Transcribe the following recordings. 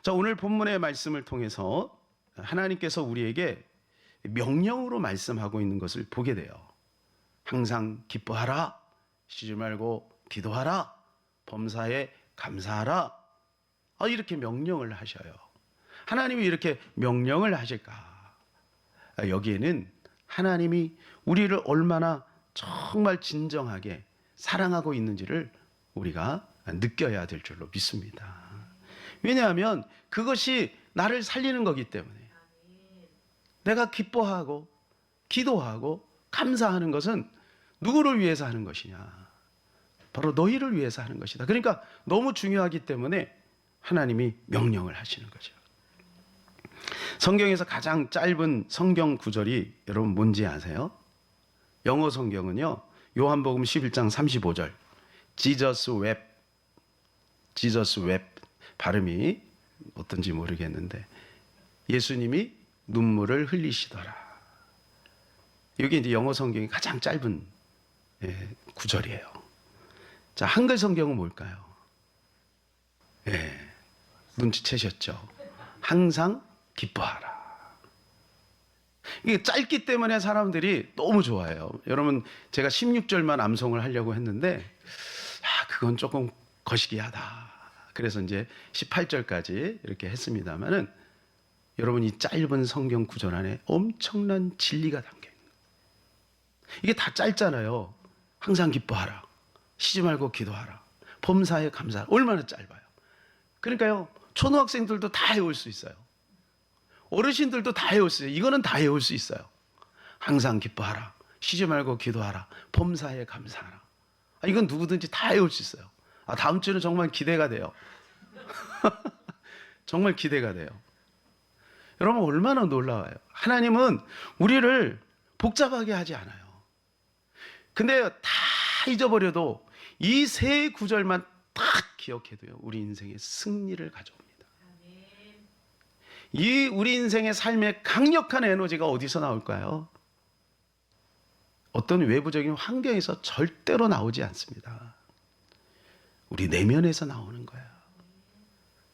자, 오늘 본문의 말씀을 통해서 하나님께서 우리에게 명령으로 말씀하고 있는 것을 보게 돼요. 항상 기뻐하라, 쉬지 말고 기도하라, 범사에 감사하라. 이렇게 명령을 하셔요. 하나님이 이렇게 명령을 하실까? 여기에는 하나님이 우리를 얼마나 정말 진정하게 사랑하고 있는지를 우리가 느껴야 될 줄로 믿습니다. 왜냐하면 그것이 나를 살리는 거기 때문에, 내가 기뻐하고 기도하고 감사하는 것은 누구를 위해서 하는 것이냐? 바로 너희를 위해서 하는 것이다. 그러니까 너무 중요하기 때문에 하나님이 명령을 하시는 거죠. 성경에서 가장 짧은 성경 구절이 여러분 뭔지 아세요? 영어 성경은요, 요한복음 11장 35절 Jesus wept. Jesus wept. 발음이 어떤지 모르겠는데 예수님이 눈물을 흘리시더라. 이게 이제 영어 성경이 가장 짧은 구절이에요. 자, 한글 성경은 뭘까요? 눈치채셨죠? 항상 기뻐하라. 이게 짧기 때문에 사람들이 너무 좋아해요. 여러분, 제가 16절만 암송을 하려고 했는데 그건 조금 거시기하다. 그래서 이제 18절까지 이렇게 했습니다만은, 여러분, 이 짧은 성경 구절 안에 엄청난 진리가 담겨 있는 거예요. 이게 다 짧잖아요. 항상 기뻐하라, 쉬지 말고 기도하라, 범사에 감사하라. 얼마나 짧아요. 그러니까요, 초등학생들도 다 외울 수 있어요. 어르신들도 다 외울 수 있어요. 이거는 다 외울 수 있어요. 항상 기뻐하라, 쉬지 말고 기도하라, 범사에 감사하라. 이건 누구든지 다 외울 수 있어요. 다음 주는 정말 기대가 돼요. 정말 기대가 돼요. 여러분, 얼마나 놀라워요. 하나님은 우리를 복잡하게 하지 않아요. 근데 다 잊어버려도 이 세 구절만 딱 기억해도요, 우리 인생의 승리를 가져옵니다. 이 우리 인생의 삶의 강력한 에너지가 어디서 나올까요? 어떤 외부적인 환경에서 절대로 나오지 않습니다. 우리 내면에서 나오는 거예요.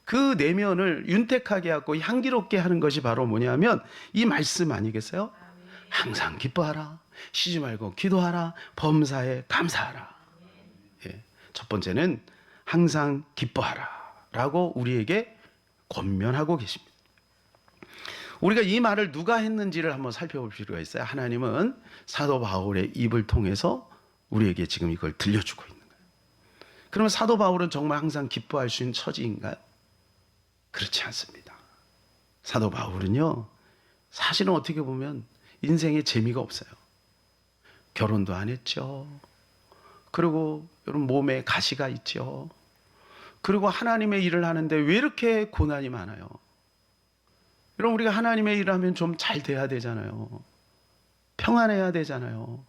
그 내면을 윤택하게 하고 향기롭게 하는 것이 바로 뭐냐면 이 말씀 아니겠어요? 항상 기뻐하라, 쉬지 말고 기도하라, 범사에 감사하라. 첫 번째는 항상 기뻐하라 라고 우리에게 권면하고 계십니다. 우리가 이 말을 누가 했는지를 한번 살펴볼 필요가 있어요. 하나님은 사도 바울의 입을 통해서 우리에게 지금 이걸 들려주고 있는 거예요. 그러면 사도 바울은 정말 항상 기뻐할 수 있는 처지인가요? 그렇지 않습니다. 사도 바울은요, 사실은 어떻게 보면 인생에 재미가 없어요. 결혼도 안 했죠. 그리고 여러분, 몸에 가시가 있죠. 그리고 하나님의 일을 하는데 왜 이렇게 고난이 많아요? 여러분, 우리가 하나님의 일을 하면 좀 잘 돼야 되잖아요. 평안해야 되잖아요.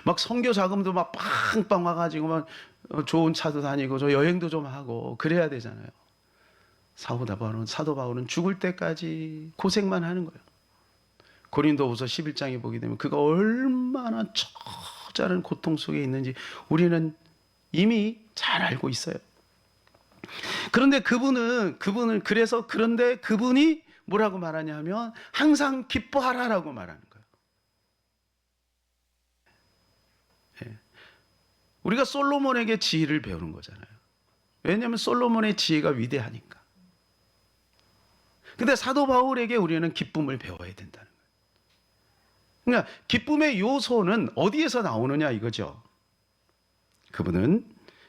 막 선교 자금도 막 빵빵 와가지고 막 좋은 차도 다니고 저 여행도 좀 하고 그래야 되잖아요. 사도 바울은 죽을 때까지 고생만 하는 거예요. 고린도후서 11장에 보게 되면 그가 얼마나 처절한 고통 속에 있는지 우리는 이미 잘 알고 있어요. 그런데 그분은 그런데 그분이 뭐라고 말하냐면 항상 기뻐하라라고 말하는 거예요. 우리가 솔로몬에게 지혜를 배우는 거잖아요. 왜냐하면 솔로몬의 지혜가 위대하니까. 근데 사도 바울에게 우리는 기쁨을 배워야 된다는 거예요. 그러니까 기쁨의 요소는 어디에서 나오느냐 이거죠. 그분은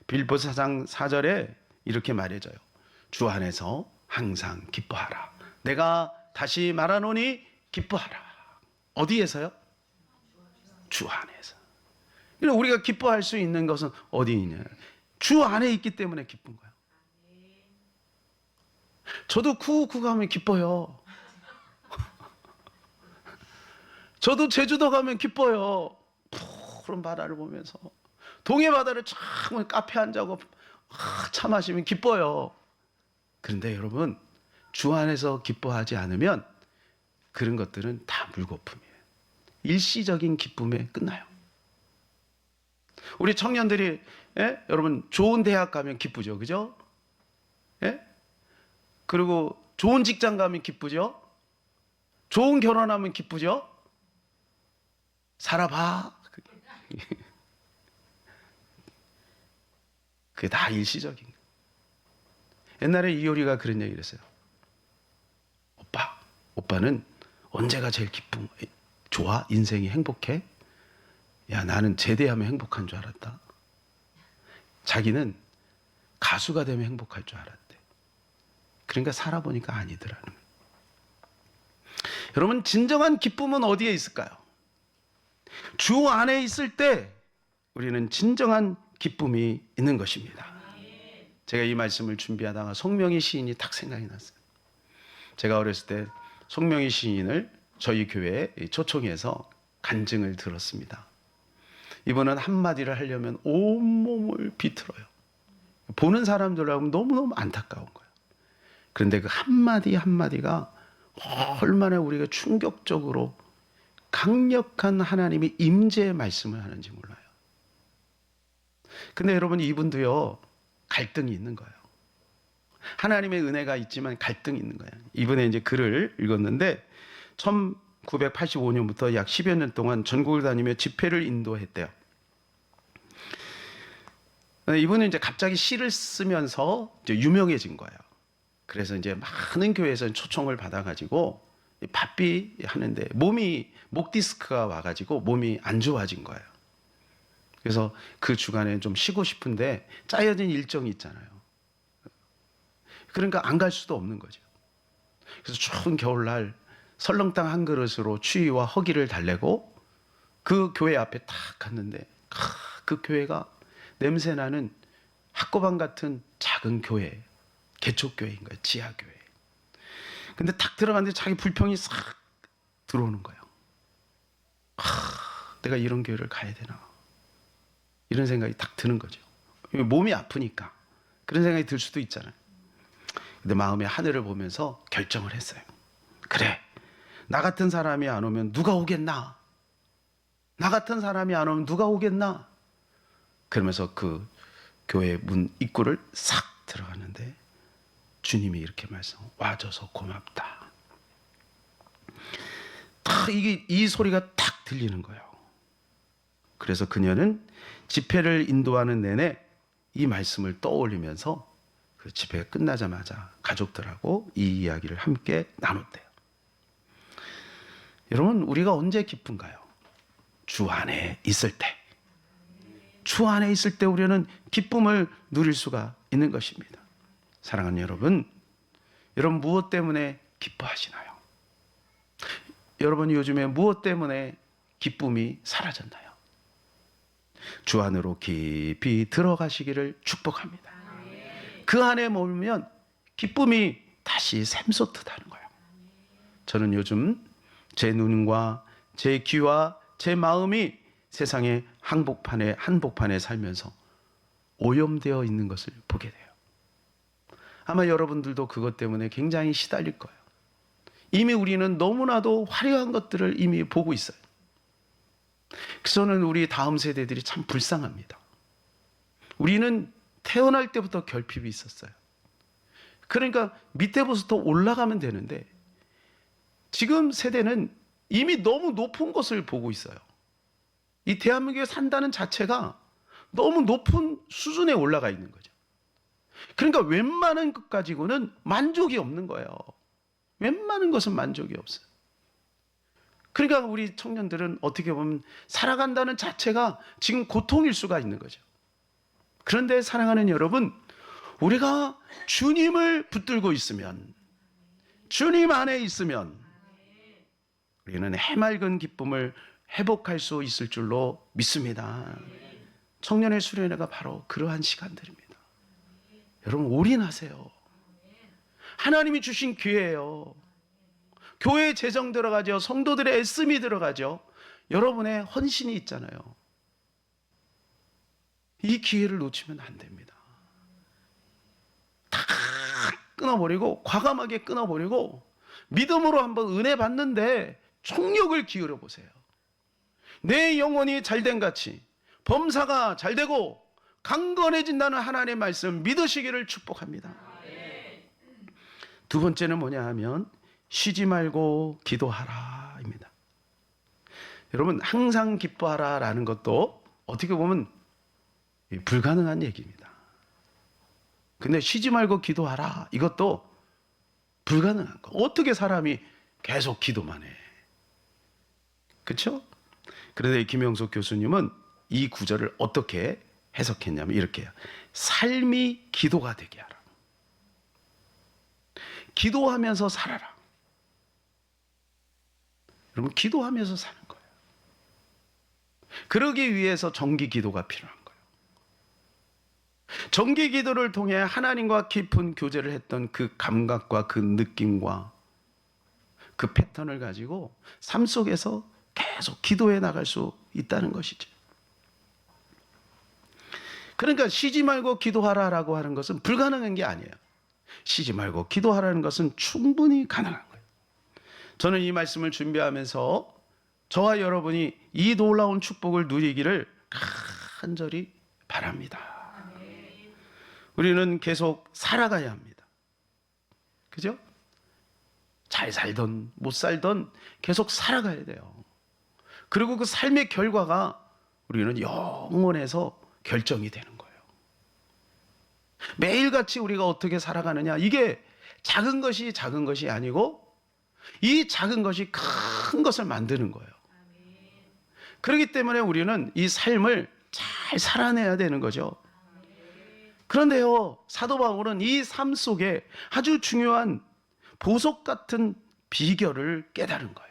빌립보서 4장 4절에 이렇게 말해줘요. 주 안에서 항상 기뻐하라. 내가 다시 말하노니 기뻐하라. 어디에서요? 주 안에서. 그러니까 우리가 기뻐할 수 있는 것은 어디 있냐? 주 안에 있기 때문에 기쁜 거예요. 저도 쿠우쿠 가면 기뻐요. 저도 제주도 가면 기뻐요. 푸른 바다를 보면서 동해 바다를 쫙 카페 앉아고 차 마시면 기뻐요. 그런데 여러분, 주 안에서 기뻐하지 않으면 그런 것들은 다 물거품이에요. 일시적인 기쁨에 끝나요. 우리 청년들이 여러분 좋은 대학 가면 기쁘죠, 그죠? 그리고 좋은 직장 가면 기쁘죠? 좋은 결혼하면 기쁘죠? 살아봐. 그게 다 일시적인 거예요. 옛날에 이효리가 그런 얘기를 했어요. 오빠는 언제가 제일 좋아? 인생이 행복해? 야, 나는 제대하면 행복한 줄 알았다. 자기는 가수가 되면 행복할 줄 알았대. 그러니까 살아보니까 아니더라는 거예요. 여러분, 진정한 기쁨은 어디에 있을까요? 주 안에 있을 때 우리는 진정한 기쁨이 있는 것입니다. 제가 이 말씀을 준비하다가 송명희 시인이 딱 생각이 났어요. 제가 어렸을 때 송명희 시인을 저희 교회에 초청해서 간증을 들었습니다. 이분은 한마디를 하려면 온몸을 비틀어요. 보는 사람들하고 너무너무 안타까운 거예요. 그런데 그 한마디 한마디가 얼마나 우리가 충격적으로 강력한 하나님의 임재의 말씀을 하는지 몰라요. 근데 여러분, 이분도요, 갈등이 있는 거예요. 하나님의 은혜가 있지만 갈등이 있는 거예요. 이번에 이제 글을 읽었는데 1985년부터 약 10여 년 동안 전국을 다니며 집회를 인도했대요. 이분은 이제 갑자기 시를 쓰면서 이제 유명해진 거예요. 그래서 이제 많은 교회에서 초청을 받아가지고 바삐 하는데 목 디스크가 와가지고 몸이 안 좋아진 거예요. 그래서 그 주간에 좀 쉬고 싶은데 짜여진 일정이 있잖아요. 그러니까 안 갈 수도 없는 거죠. 그래서 추운 겨울날 설렁탕 한 그릇으로 추위와 허기를 달래고 그 교회 앞에 탁 갔는데 그 교회가 냄새나는 학고방 같은 작은 교회, 개척교회인 거예요. 지하교회. 근데 탁 들어갔는데 자기 불평이 싹 들어오는 거예요. 내가 이런 교회를 가야 되나, 이런 생각이 딱 드는 거죠. 몸이 아프니까 그런 생각이 들 수도 있잖아요. 근데 마음의 하늘을 보면서 결정을 했어요. 그래, 나 같은 사람이 안 오면 누가 오겠나? 나 같은 사람이 안 오면 누가 오겠나? 그러면서 그 교회 문 입구를 싹 들어갔는데 주님이 이렇게 말씀, 와줘서 고맙다. 딱 이 소리가 탁 들리는 거예요. 그래서 그녀는 집회를 인도하는 내내 이 말씀을 떠올리면서 그 집회가 끝나자마자 가족들하고 이 이야기를 함께 나눴대요. 여러분, 우리가 언제 기쁜가요? 주 안에 있을 때. 주 안에 있을 때 우리는 기쁨을 누릴 수가 있는 것입니다. 사랑하는 여러분, 여러분 무엇 때문에 기뻐하시나요? 여러분 요즘에 무엇 때문에 기쁨이 사라졌나요? 주 안으로 깊이 들어가시기를 축복합니다. 그 안에 머물면 기쁨이 다시 샘솟듯하는 거예요. 저는 요즘 제 눈과 제 귀와 제 마음이 세상의 한복판에 살면서 오염되어 있는 것을 보게 돼요. 아마 여러분들도 그것 때문에 굉장히 시달릴 거예요. 이미 우리는 너무나도 화려한 것들을 이미 보고 있어요. 그래서 저는 우리 다음 세대들이 참 불쌍합니다. 우리는 태어날 때부터 결핍이 있었어요. 그러니까 밑에부터 올라가면 되는데 지금 세대는 이미 너무 높은 것을 보고 있어요. 이 대한민국에 산다는 자체가 너무 높은 수준에 올라가 있는 거죠. 그러니까 웬만한 것 가지고는 만족이 없는 거예요. 웬만한 것은 만족이 없어요. 그러니까 우리 청년들은 어떻게 보면 살아간다는 자체가 지금 고통일 수가 있는 거죠. 그런데 사랑하는 여러분, 우리가 주님을 붙들고 있으면, 주님 안에 있으면 우리는 해맑은 기쁨을 회복할 수 있을 줄로 믿습니다. 청년의 수련회가 바로 그러한 시간들입니다. 여러분 올인하세요. 하나님이 주신 기회예요. 교회에 재정 들어가죠. 성도들의 애씀이 들어가죠. 여러분의 헌신이 있잖아요. 이 기회를 놓치면 안 됩니다. 다 끊어버리고, 과감하게 끊어버리고 믿음으로 한번 은혜 받는데 총력을 기울여 보세요. 내 영혼이 잘된 같이 범사가 잘되고 강건해진다는 하나님의 말씀 믿으시기를 축복합니다. 두 번째는 뭐냐 하면 쉬지 말고 기도하라입니다. 여러분, 항상 기뻐하라라는 것도 어떻게 보면 불가능한 얘기입니다. 근데 쉬지 말고 기도하라, 이것도 불가능한 거. 어떻게 사람이 계속 기도만 해? 그렇죠? 그런데 김영석 교수님은 이 구절을 어떻게 해석했냐면 이렇게요. 삶이 기도가 되게 하라. 기도하면서 살아라. 여러분, 기도하면서 사는 거예요. 그러기 위해서 정기 기도가 필요한 거예요. 정기 기도를 통해 하나님과 깊은 교제를 했던 그 감각과 그 느낌과 그 패턴을 가지고 삶 속에서 계속 기도해 나갈 수 있다는 것이죠. 그러니까 쉬지 말고 기도하라라고 하는 것은 불가능한 게 아니에요. 쉬지 말고 기도하라는 것은 충분히 가능한 거예요. 저는 이 말씀을 준비하면서 저와 여러분이 이 놀라운 축복을 누리기를 간절히 바랍니다. 우리는 계속 살아가야 합니다. 그죠? 잘 살던 못 살던 계속 살아가야 돼요. 그리고 그 삶의 결과가 우리는 영원해서 결정이 되는 거예요. 매일같이 우리가 어떻게 살아가느냐, 이게 작은 것이 아니고 이 작은 것이 큰 것을 만드는 거예요. 그렇기 때문에 우리는 이 삶을 잘 살아내야 되는 거죠. 그런데요, 사도 바울은 이 삶 속에 아주 중요한 보석 같은 비결을 깨달은 거예요.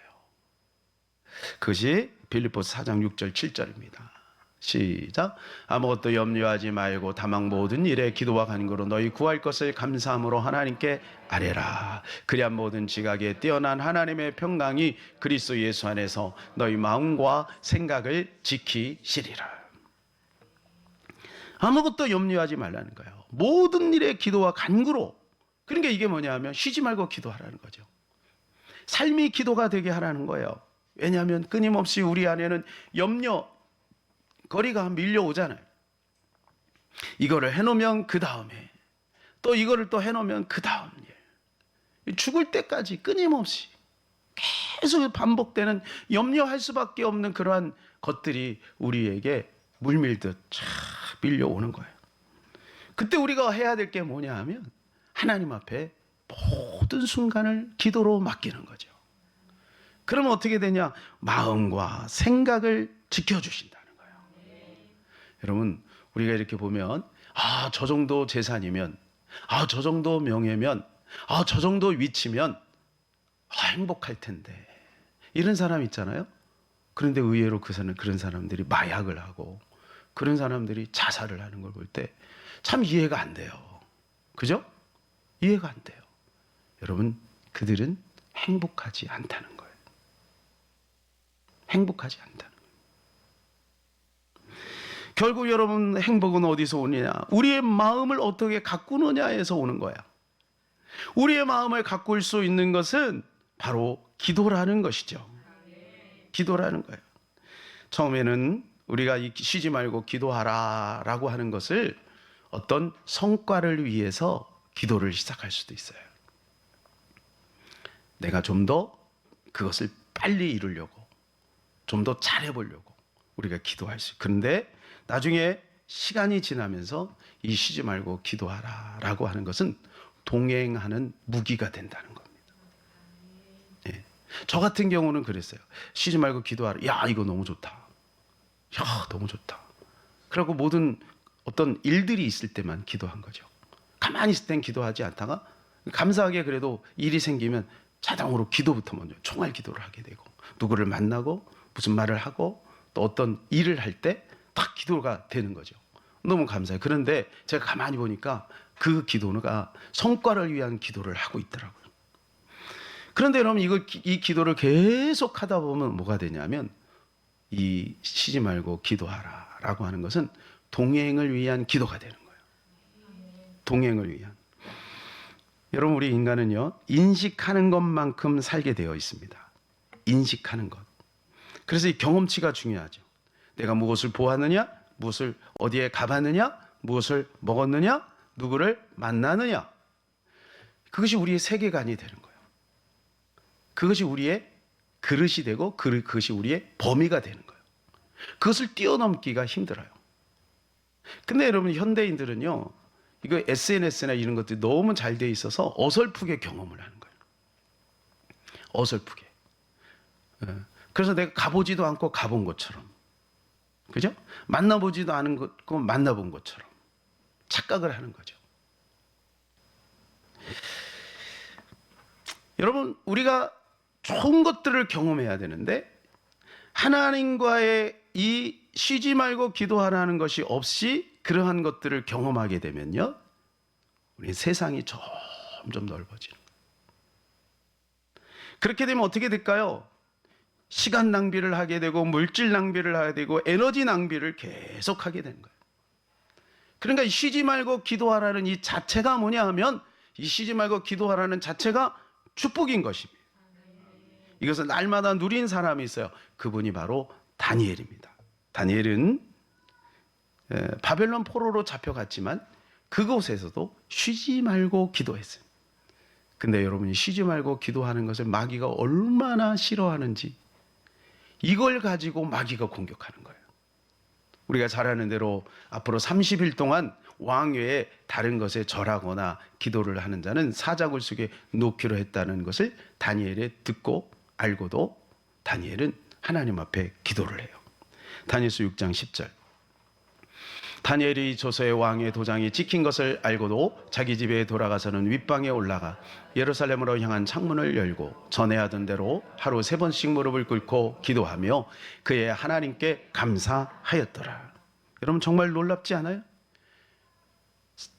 그것이 빌립보서 4장 6절 7절입니다. 시작. 아무것도 염려하지 말고 다만 모든 일에 기도와 간구로 너희 구할 것을 감사함으로 하나님께 아뢰라. 그리한 모든 지각에 뛰어난 하나님의 평강이 그리스도 예수 안에서 너희 마음과 생각을 지키시리라. 아무것도 염려하지 말라는 거예요. 모든 일에 기도와 간구로. 그러니까 이게 뭐냐 하면 쉬지 말고 기도하라는 거죠. 삶이 기도가 되게 하라는 거예요. 왜냐하면 끊임없이 우리 안에는 염려, 거리가 밀려오잖아요. 이거를 해놓으면 그 다음에 또 이거를 또 해놓으면 그 다음 일, 죽을 때까지 끊임없이 계속 반복되는 염려할 수밖에 없는 그러한 것들이 우리에게 물밀듯 쫙 밀려오는 거예요. 그때 우리가 해야 될 게 뭐냐 하면 하나님 앞에 모든 순간을 기도로 맡기는 거죠. 그러면 어떻게 되냐? 마음과 생각을 지켜주신다는 거예요. 여러분, 우리가 이렇게 보면 저 정도 재산이면, 저 정도 명예면, 저 정도 위치면 행복할 텐데, 이런 사람 있잖아요. 그런데 의외로 그런 사람들이 마약을 하고 그런 사람들이 자살을 하는 걸 볼 때 참 이해가 안 돼요. 그죠? 이해가 안 돼요. 여러분, 그들은 행복하지 않다는 거예요. 행복하지 않다는 거예요. 결국 여러분, 행복은 어디서 오느냐? 우리의 마음을 어떻게 가꾸느냐에서 오는 거야. 우리의 마음을 가꿀 수 있는 것은 바로 기도라는 것이죠. 기도라는 거예요. 처음에는 우리가 쉬지 말고 기도하라라고 하는 것을 어떤 성과를 위해서 기도를 시작할 수도 있어요. 내가 좀 더 그것을 빨리 이루려고, 좀 더 잘해보려고 우리가 기도할 수 있어요. 그런데 나중에 시간이 지나면서 이 쉬지 말고 기도하라라고 하는 것은 동행하는 무기가 된다는 겁니다. 예. 저 같은 경우는 그랬어요. 쉬지 말고 기도하라. 야, 이거 너무 좋다. 야, 너무 좋다. 그리고 모든 어떤 일들이 있을 때만 기도한 거죠. 가만히 있을 땐 기도하지 않다가 감사하게 그래도 일이 생기면 자동으로 기도부터 먼저 총알 기도를 하게 되고, 누구를 만나고 무슨 말을 하고 또 어떤 일을 할 때 딱 기도가 되는 거죠. 너무 감사해요. 그런데 제가 가만히 보니까 그 기도가 성과를 위한 기도를 하고 있더라고요. 그런데 여러분, 이 기도를 계속 하다 보면 뭐가 되냐면, 이 쉬지 말고 기도하라라고 하는 것은 동행을 위한 기도가 되는 거예요. 동행을 위한. 여러분, 우리 인간은요, 인식하는 것만큼 살게 되어 있습니다. 인식하는 것. 그래서 이 경험치가 중요하죠. 내가 무엇을 보았느냐, 무엇을 어디에 가봤느냐, 무엇을 먹었느냐, 누구를 만나느냐. 그것이 우리의 세계관이 되는 거예요. 그것이 우리의 그릇이 되고 그것이 우리의 범위가 되는 거예요. 그것을 뛰어넘기가 힘들어요. 근데 여러분, 현대인들은요, 이거 SNS나 이런 것들이 너무 잘 돼 있어서 어설프게 경험을 하는 거예요. 어설프게. 그래서 내가 가보지도 않고 가본 것처럼, 그죠? 만나보지도 않은 것 만나본 것처럼 착각을 하는 거죠. 여러분, 우리가 좋은 것들을 경험해야 되는데 하나님과의 이 쉬지 말고 기도하라는 것이 없이 그러한 것들을 경험하게 되면요, 우리 세상이 점점 넓어지는 거예요. 그렇게 되면 어떻게 될까요? 시간 낭비를 하게 되고 물질 낭비를 하게 되고 에너지 낭비를 계속 하게 되는 거예요. 그러니까 쉬지 말고 기도하라는 이 자체가 뭐냐 하면, 이 쉬지 말고 기도하라는 자체가 축복인 것입니다. 이것을 날마다 누린 사람이 있어요. 그분이 바로 다니엘입니다. 다니엘은 바벨론 포로로 잡혀갔지만 그곳에서도 쉬지 말고 기도했어요. 근데 여러분이 쉬지 말고 기도하는 것을 마귀가 얼마나 싫어하는지, 이걸 가지고 마귀가 공격하는 거예요. 우리가 잘 아는 대로 앞으로 30일 동안 왕외에 다른 것에 절하거나 기도를 하는 자는 사자굴 속에 놓기로 했다는 것을 다니엘이 듣고 알고도 다니엘은 하나님 앞에 기도를 해요. 다니엘서 6장 10절. 다니엘이 조서의 왕의 도장이 찍힌 것을 알고도 자기 집에 돌아가서는 윗방에 올라가 예루살렘으로 향한 창문을 열고 전에 하던 대로 하루 3번씩 무릎을 꿇고 기도하며 그의 하나님께 감사하였더라. 여러분, 정말 놀랍지 않아요?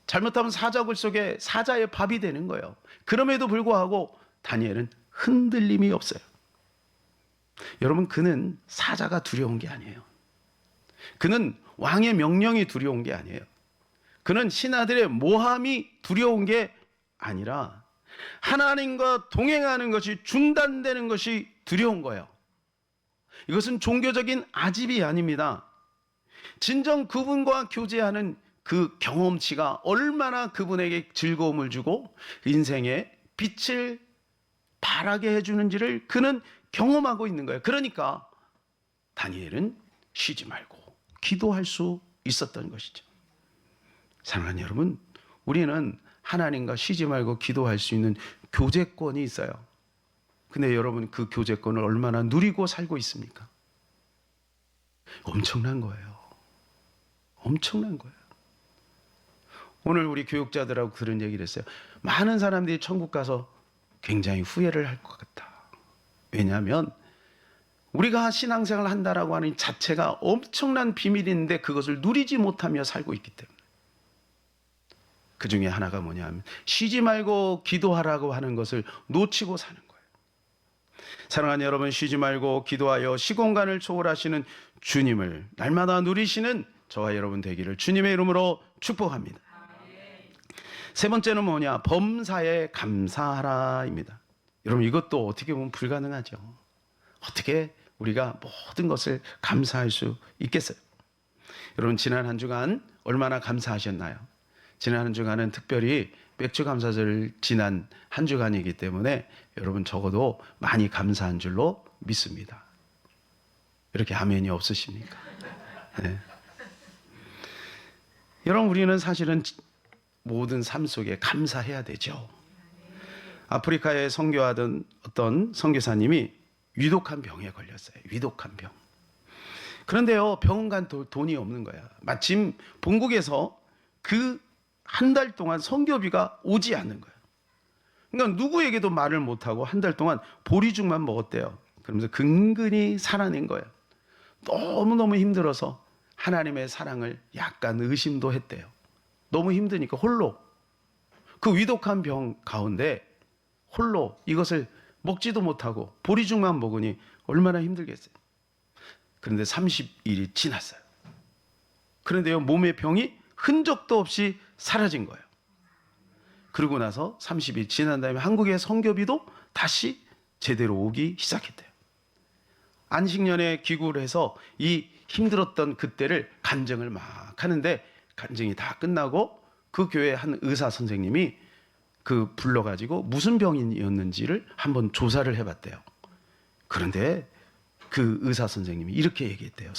잘못하면 사자굴 속에 사자의 밥이 되는 거예요. 그럼에도 불구하고 다니엘은 흔들림이 없어요. 여러분, 그는 사자가 두려운 게 아니에요. 그는 왕의 명령이 두려운 게 아니에요. 그는 신하들의 모함이 두려운 게 아니라 하나님과 동행하는 것이 중단되는 것이 두려운 거예요. 이것은 종교적인 아집이 아닙니다. 진정 그분과 교제하는 그 경험치가 얼마나 그분에게 즐거움을 주고 인생의 빛을 발하게 해주는지를 그는 경험하고 있는 거예요. 그러니까 다니엘은 쉬지 말고 기도할 수 있었던 것이죠. 사랑하는 여러분, 우리는 하나님과 쉬지 말고 기도할 수 있는 교제권이 있어요. 근데 여러분, 그 교제권을 얼마나 누리고 살고 있습니까? 엄청난 거예요. 엄청난 거예요. 오늘 우리 교육자들하고 그런 얘기를 했어요. 많은 사람들이 천국 가서 굉장히 후회를 할 것 같다. 왜냐하면 우리가 신앙생활을 한다라고 하는 자체가 엄청난 비밀인데 그것을 누리지 못하며 살고 있기 때문에. 그 중에 하나가 뭐냐 하면 쉬지 말고 기도하라고 하는 것을 놓치고 사는 거예요. 사랑하는 여러분, 쉬지 말고 기도하여 시공간을 초월하시는 주님을 날마다 누리시는 저와 여러분 되기를 주님의 이름으로 축복합니다. 세 번째는 뭐냐? 범사에 감사하라입니다. 여러분, 이것도 어떻게 보면 불가능하죠. 어떻게 우리가 모든 것을 감사할 수 있겠어요? 여러분, 지난 한 주간 얼마나 감사하셨나요? 지난 한 주간은 특별히 맥주감사절 지난 한 주간이기 때문에 여러분 적어도 많이 감사한 줄로 믿습니다. 이렇게 아멘이 없으십니까? 네. 여러분, 우리는 사실은 모든 삶 속에 감사해야 되죠. 아프리카에 선교하던 어떤 선교사님이 위독한 병에 걸렸어요. 위독한 병. 그런데요, 병원 간 돈이 없는 거야. 마침 본국에서 그 한 달 동안 선교비가 오지 않는 거예요. 그러니까 누구에게도 말을 못하고 한 달 동안 보리죽만 먹었대요. 그러면서 근근히 살아낸 거예요. 너무너무 힘들어서 하나님의 사랑을 약간 의심도 했대요. 너무 힘드니까 홀로 그 위독한 병 가운데 홀로 이것을 먹지도 못하고 보리죽만 먹으니 얼마나 힘들겠어요. 그런데 30일이 지났어요. 그런데요, 몸의 병이 흔적도 없이 사라진 거예요. 그러고 나서 30일 지난 다음에 한국의 선교비도 다시 제대로 오기 시작했대요. 안식년에 귀국을 해서 이 힘들었던 그때를 간증을 막 하는데 간증이 다 끝나고 그 교회 한 의사 선생님이 그 불러가지고 무슨 병이었는지를 한번 조사를 해봤대요. 그런데 그 의사 선생님이 이렇게 얘기했대요.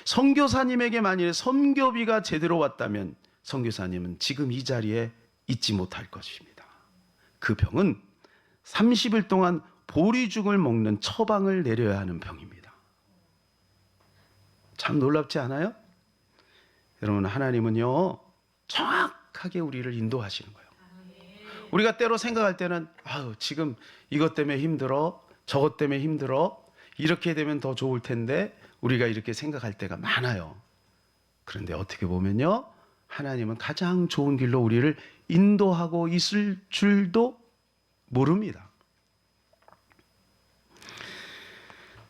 선교사님에게 만일에 선교비가 제대로 왔다면 선교사님은 지금 이 자리에 있지 못할 것입니다. 그 병은 30일 동안 보리죽을 먹는 처방을 내려야 하는 병입니다. 참 놀랍지 않아요? 여러분, 하나님은요 정확하게 우리를 인도하시는 거예요. 우리가 때로 생각할 때는 지금 이것 때문에 힘들어, 저것 때문에 힘들어, 이렇게 되면 더 좋을 텐데 우리가 이렇게 생각할 때가 많아요. 그런데 어떻게 보면요, 하나님은 가장 좋은 길로 우리를 인도하고 있을 줄도 모릅니다.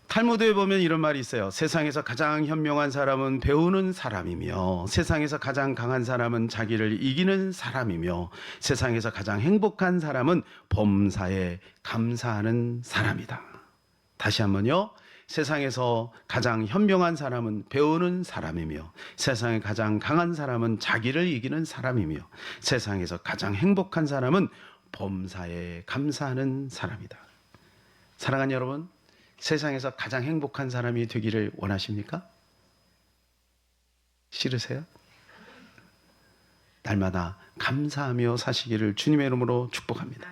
탈무드에 보면 이런 말이 있어요. 세상에서 가장 현명한 사람은 배우는 사람이며, 세상에서 가장 강한 사람은 자기를 이기는 사람이며, 세상에서 가장 행복한 사람은 범사에 감사하는 사람이다. 다시 한번요. 세상에서 가장 현명한 사람은 배우는 사람이며, 세상에 가장 강한 사람은 자기를 이기는 사람이며, 세상에서 가장 행복한 사람은 범사에 감사하는 사람이다. 사랑하는 여러분, 세상에서 가장 행복한 사람이 되기를 원하십니까? 싫으세요? 날마다 감사하며 사시기를 주님의 이름으로 축복합니다.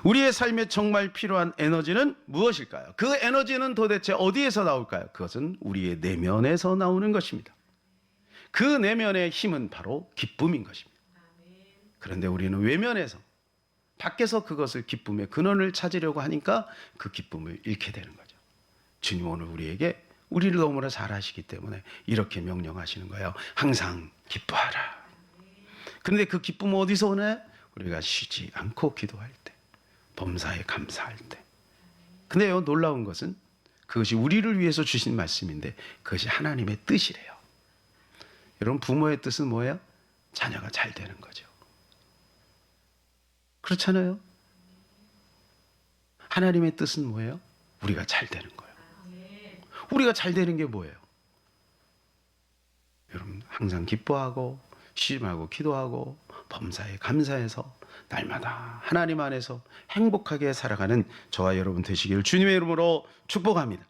우리의 삶에 정말 필요한 에너지는 무엇일까요? 그 에너지는 도대체 어디에서 나올까요? 그것은 우리의 내면에서 나오는 것입니다. 그 내면의 힘은 바로 기쁨인 것입니다. 그런데 우리는 외면에서, 밖에서 그것을 기쁨의 근원을 찾으려고 하니까 그 기쁨을 잃게 되는 거죠. 주님 오늘 우리에게, 우리를 너무나 잘 아시기 때문에 이렇게 명령하시는 거예요. 항상 기뻐하라. 그런데 그 기쁨은 어디서 오네? 우리가 쉬지 않고 기도할 때, 범사에 감사할 때. 근데요, 놀라운 것은 그것이 우리를 위해서 주신 말씀인데 그것이 하나님의 뜻이래요. 여러분, 부모의 뜻은 뭐예요? 자녀가 잘 되는 거죠. 그렇잖아요. 하나님의 뜻은 뭐예요? 우리가 잘 되는 거예요. 우리가 잘 되는 게 뭐예요? 여러분, 항상 기뻐하고 쉬지 말고 기도하고 범사에 감사해서 날마다 하나님 안에서 행복하게 살아가는 저와 여러분 되시기를 주님의 이름으로 축복합니다.